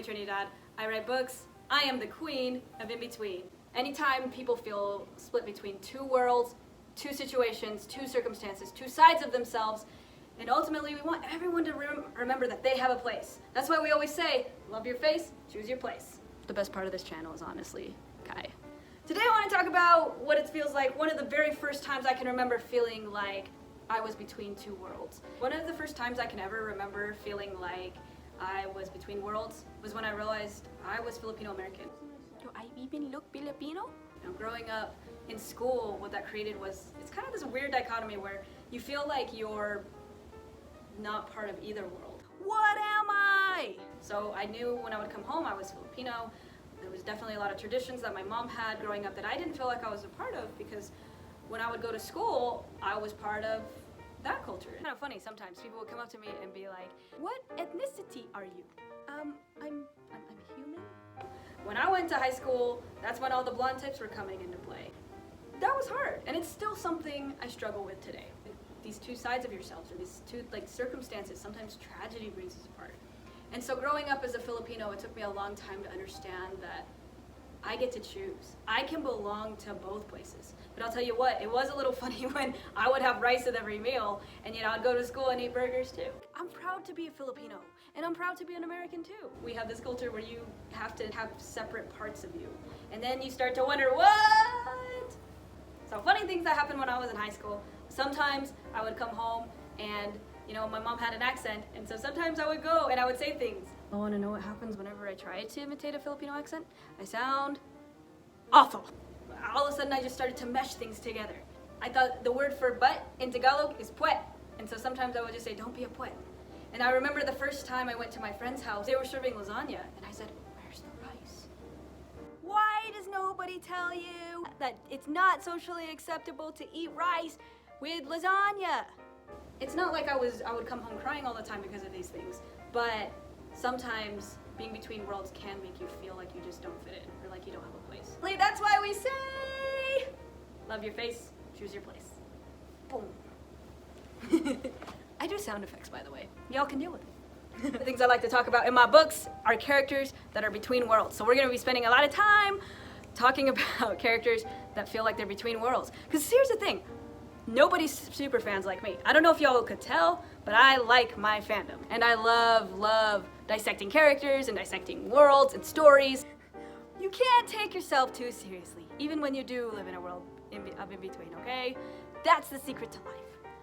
Trinidad. I write books. I am the queen of in-between. Anytime people feel split between two worlds, two situations, two circumstances, two sides of themselves, and ultimately we want everyone to remember that they have a place. That's why we always say, love your face, choose your place. The best part of this channel is honestly Kai. Today I want to talk about what it feels like, one of the very first times I can remember feeling like I was between two worlds. One of the first times I can ever remember feeling like I was between worlds was when I realized I was Filipino American. Do I even look Filipino? You know, growing up in school, what that created was, it's kind of this weird dichotomy where you feel like you're not part of either world. What am I? So I knew when I would come home I was Filipino. There was definitely a lot of traditions that my mom had growing up that I didn't feel like I was a part of, because when I would go to school, I was part of that culture. It's kind of funny sometimes. People would come up to me and be like, What ethnicity are you? I'm human. when I went to high school, that's when all the blonde tips were coming into play. That was hard, and it's still something I struggle with today. These two sides of yourselves, or these two circumstances, sometimes tragedy brings us apart. And so growing up as a Filipino, it took me a long time to understand that I get to choose. I can belong to both places. But I'll tell you what, it was a little funny when I would have rice with every meal, and I'd go to school and eat burgers too. I'm proud to be a Filipino, and I'm proud to be an American too. We have this culture where you have to have separate parts of you. And then you start to wonder, what? So funny things that happened when I was in high school. Sometimes I would come home and my mom had an accent, and so sometimes I would go and I would say things. I want to know what happens whenever I try to imitate a Filipino accent? I sound awful. All of a sudden I just started to mesh things together. I thought the word for butt in Tagalog is puwet, and so sometimes I would just say, don't be a puwet. And I remember the first time I went to my friend's house, they were serving lasagna, and I said, where's the rice? Why does nobody tell you that it's not socially acceptable to eat rice with lasagna? It's not like I would come home crying all the time because of these things, but sometimes being between worlds can make you feel like you just don't fit in, or like you don't have a place. That's why we say, love your face, choose your place. Boom. I do sound effects, by the way. Y'all can deal with it. The things I like to talk about in my books are characters that are between worlds. So we're gonna be spending a lot of time talking about characters that feel like they're between worlds. Because here's the thing, nobody's super fans like me. I don't know if y'all could tell, but I like my fandom. And I love dissecting characters and dissecting worlds and stories. You can't take yourself too seriously, even when you do live in a world of in between, okay? That's the secret to life.